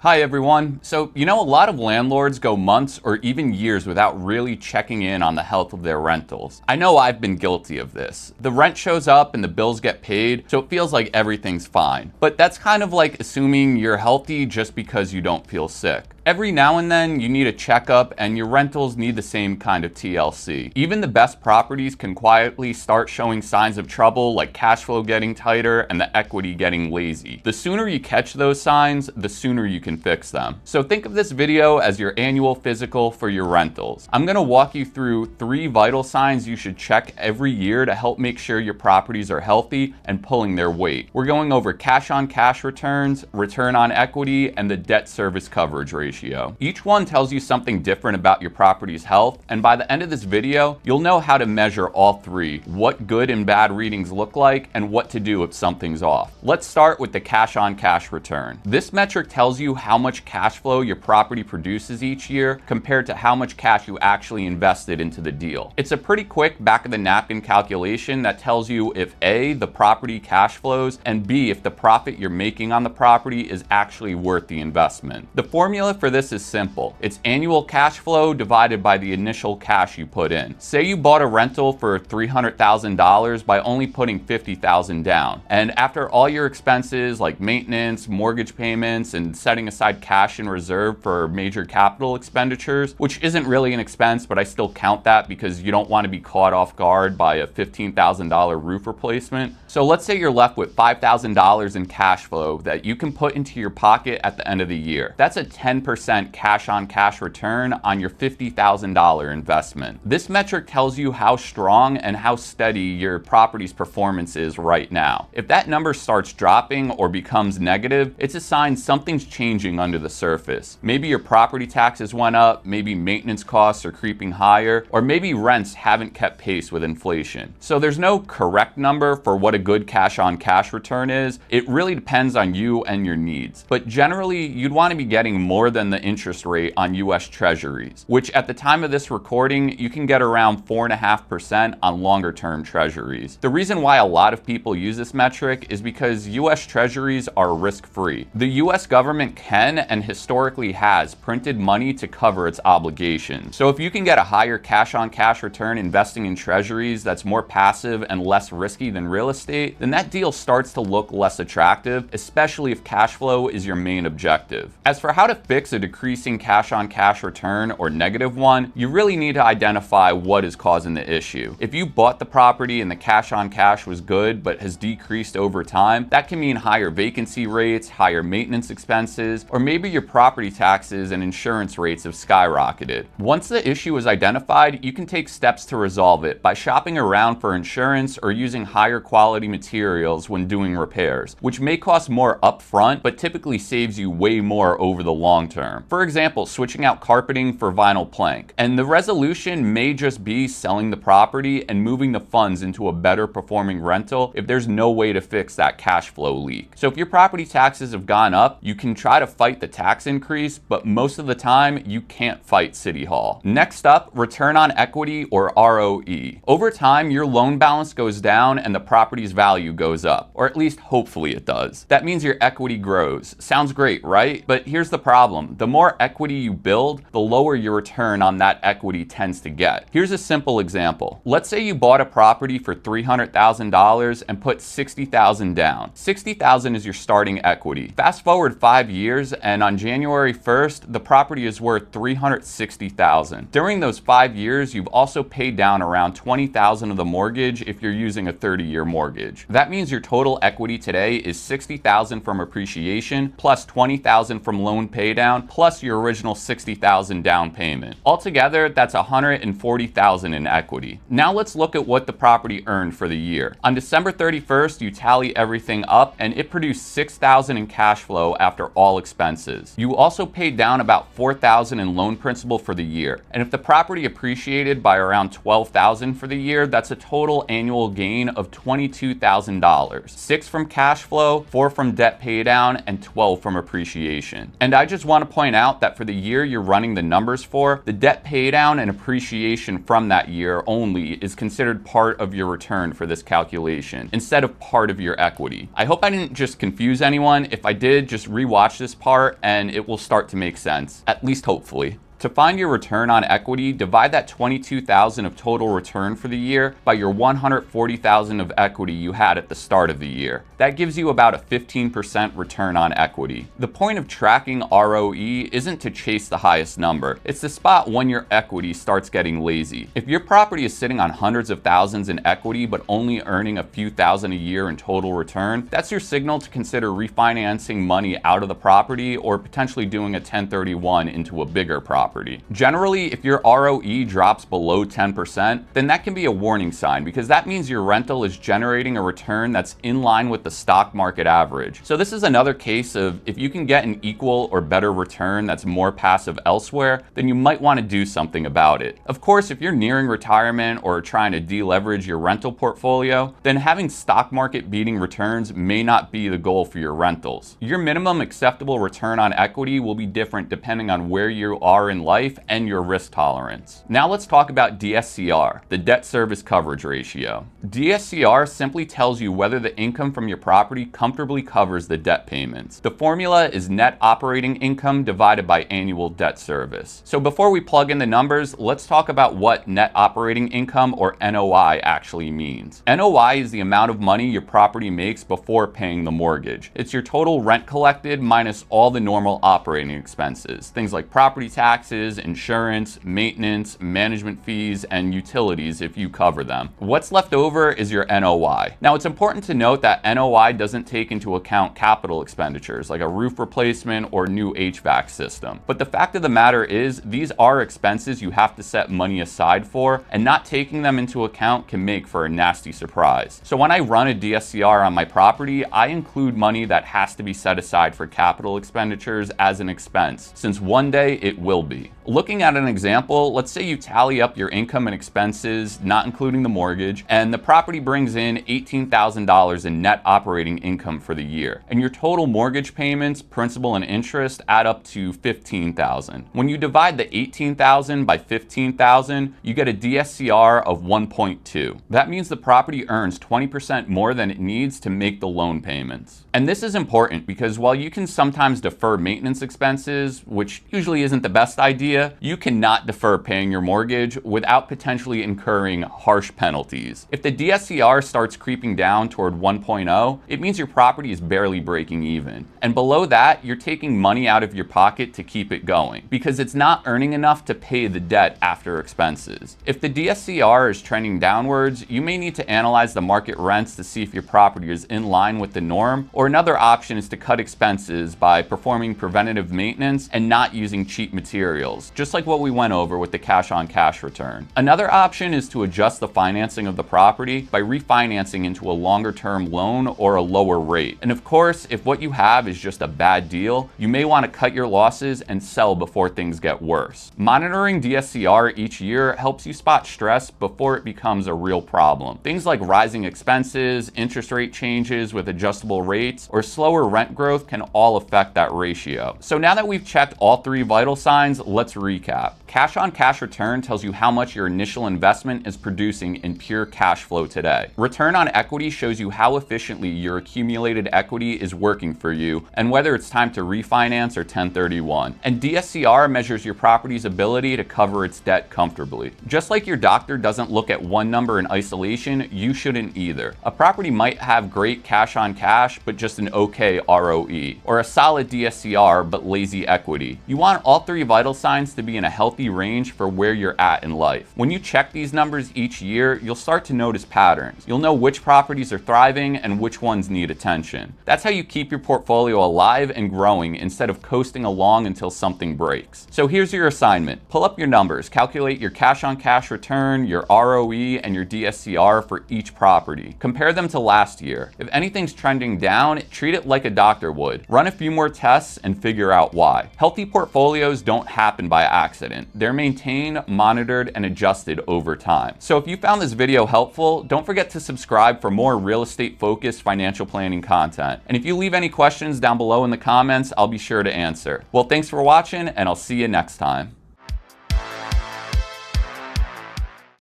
Hi everyone. So, a lot of landlords go months or even years without really checking in on the health of their rentals. I know I've been guilty of this. The rent shows up and the bills get paid, so it feels like everything's fine. But that's kind of like assuming you're healthy just because you don't feel sick. Every now and then you need a checkup, and your rentals need the same kind of TLC. Even the best properties can quietly start showing signs of trouble, like cash flow getting tighter and the equity getting lazy. The sooner you catch those signs, the sooner you can fix them. So think of this video as your annual physical for your rentals. I'm going to walk you through 3 vital signs you should check every year to help make sure your properties are healthy and pulling their weight. We're going over cash on cash returns, return on equity, and the debt service coverage ratio. Each one tells you something different about your property's health, and by the end of this video, you'll know how to measure all 3, what good and bad readings look like, and what to do if something's off. Let's start with the cash on cash return. This metric tells you how much cash flow your property produces each year compared to how much cash you actually invested into the deal. It's a pretty quick back of the napkin calculation that tells you if A, the property cash flows, and B, if the profit you're making on the property is actually worth the investment. The formula for this is simple. It's annual cash flow divided by the initial cash you put in. Say you bought a rental for $300,000 by only putting $50,000 down. And after all your expenses like maintenance, mortgage payments, and setting aside cash in reserve for major capital expenditures, which isn't really an expense, but I still count that because you don't want to be caught off guard by a $15,000 roof replacement. So let's say you're left with $5,000 in cash flow that you can put into your pocket at the end of the year. That's a 10% cash on cash return on your $50,000 investment. This metric tells you how strong and how steady your property's performance is right now. If that number starts dropping or becomes negative, it's a sign something's changing under the surface. Maybe your property taxes went up, maybe maintenance costs are creeping higher, or maybe rents haven't kept pace with inflation. So there's no correct number for what a good cash on cash return is. It really depends on you and your needs. But generally, you'd want to be getting more than the interest rate on US Treasuries, which at the time of this recording, you can get around 4.5% on longer term Treasuries. The reason why a lot of people use this metric is because US Treasuries are risk-free. The US government can and historically has printed money to cover its obligations. So if you can get a higher cash on cash return investing in Treasuries that's more passive and less risky than real estate, then that deal starts to look less attractive, especially if cash flow is your main objective. As for how to fix a decreasing cash on cash return or negative one, you really need to identify what is causing the issue. If you bought the property and the cash on cash was good but has decreased over time, that can mean higher vacancy rates, higher maintenance expenses, or maybe your property taxes and insurance rates have skyrocketed. Once the issue is identified, you can take steps to resolve it by shopping around for insurance or using higher quality materials when doing repairs, which may cost more upfront but typically saves you way more over the long term. For example, switching out carpeting for vinyl plank. And the resolution may just be selling the property and moving the funds into a better performing rental if there's no way to fix that cash flow leak. So if your property taxes have gone up, you can try to fight the tax increase, but most of the time you can't fight City Hall. Next up, return on equity or ROE. Over time, your loan balance goes down and the property's value goes up, or at least hopefully it does. That means your equity grows. Sounds great, right? But here's the problem. The more equity you build, the lower your return on that equity tends to get. Here's a simple example. Let's say you bought a property for $300,000 and put $60,000 down. $60,000 is your starting equity. Fast forward 5 years, and on January 1st, the property is worth $360,000. During those 5 years, you've also paid down around $20,000 of the mortgage if you're using a 30-year mortgage. That means your total equity today is $60,000 from appreciation plus $20,000 from loan paydown plus your original $60,000 down payment. Altogether, that's $140,000 in equity. Now let's look at what the property earned for the year. On December 31st, you tally everything up and it produced $6,000 in cash flow after all expenses. You also paid down about $4,000 in loan principal for the year. And if the property appreciated by around $12,000 for the year, that's a total annual gain of $22,000. $6,000 from cash flow, $4,000 from debt paydown, and $12,000 from appreciation. And I just want to want to point out that for the year you're running the numbers for, the debt paydown and appreciation from that year only is considered part of your return for this calculation, instead of part of your equity. I hope I didn't just confuse anyone. If I did, just rewatch this part and it will start to make sense, at least hopefully. To find your return on equity, divide that $22,000 of total return for the year by your $140,000 of equity you had at the start of the year. That gives you about a 15% return on equity. The point of tracking ROE isn't to chase the highest number. It's to spot when your equity starts getting lazy. If your property is sitting on hundreds of thousands in equity but only earning a few thousand a year in total return, that's your signal to consider refinancing money out of the property or potentially doing a 1031 into a bigger property. Generally, if your ROE drops below 10%, then that can be a warning sign because that means your rental is generating a return that's in line with the stock market average. So this is another case of if you can get an equal or better return that's more passive elsewhere, then you might want to do something about it. Of course, if you're nearing retirement or trying to deleverage your rental portfolio, then having stock market beating returns may not be the goal for your rentals. Your minimum acceptable return on equity will be different depending on where you are in life and your risk tolerance. Now let's talk about DSCR, the debt service coverage ratio. DSCR simply tells you whether the income from your property comfortably covers the debt payments. The formula is net operating income divided by annual debt service. So before we plug in the numbers, let's talk about what net operating income or NOI actually means. NOI is the amount of money your property makes before paying the mortgage. It's your total rent collected minus all the normal operating expenses, things like property taxes, insurance, maintenance, management fees, and utilities if you cover them. What's left over is your NOI. Now, it's important to note that NOI doesn't take into account capital expenditures like a roof replacement or new HVAC system. But the fact of the matter is, these are expenses you have to set money aside for, and not taking them into account can make for a nasty surprise. So when I run a DSCR on my property, I include money that has to be set aside for capital expenditures as an expense, since one day it will be. Looking at an example, let's say you tally up your income and expenses, not including the mortgage, and the property brings in $18,000 in net operating income for the year, and your total mortgage payments, principal and interest add up to $15,000. When you divide the $18,000 by $15,000, you get a DSCR of 1.2. That means the property earns 20% more than it needs to make the loan payments. And this is important because while you can sometimes defer maintenance expenses, which usually isn't the best idea, you cannot defer paying your mortgage without potentially incurring harsh penalties. If the DSCR starts creeping down toward 1.0, it means your property is barely breaking even. And below that, you're taking money out of your pocket to keep it going because it's not earning enough to pay the debt after expenses. If the DSCR is trending downwards, you may need to analyze the market rents to see if your property is in line with the norm, or another option is to cut expenses by performing preventative maintenance and not using cheap materials, just like what we went over with the cash-on-cash return. Another option is to adjust the financing of the property by refinancing into a longer-term loan or a lower rate. And of course, if what you have is just a bad deal, you may want to cut your losses and sell before things get worse. Monitoring DSCR each year helps you spot stress before it becomes a real problem. Things like rising expenses, interest rate changes with adjustable rates, or slower rent growth can all affect that ratio. So now that we've checked all three vital signs, let's recap. Cash-on-cash return tells you how much your initial investment is producing in pure cash flow today. Return on equity shows you how efficiently your accumulated equity is working for you and whether it's time to refinance or 1031. And DSCR measures your property's ability to cover its debt comfortably. Just like your doctor doesn't look at one number in isolation, you shouldn't either. A property might have great cash-on-cash, but just an okay ROE, or a solid DSCR but lazy equity. You want all three vital signs to be in a healthy range for where you're at in life. When you check these numbers each year, you'll start to notice patterns. You'll know which properties are thriving and which ones need attention. That's how you keep your portfolio alive and growing instead of coasting along until something breaks. So here's your assignment. Pull up your numbers, calculate your cash-on-cash return, your ROE, and your DSCR for each property. Compare them to last year. If anything's trending down, treat it like a doctor would. Run a few more tests and figure out why. Healthy portfolios don't happen happen by accident. They're maintained, monitored, and adjusted over time. So if you found this video helpful, don't forget to subscribe for more real estate focused financial planning content. And if you leave any questions down below in the comments, I'll be sure to answer. Well, thanks for watching, and I'll see you next time.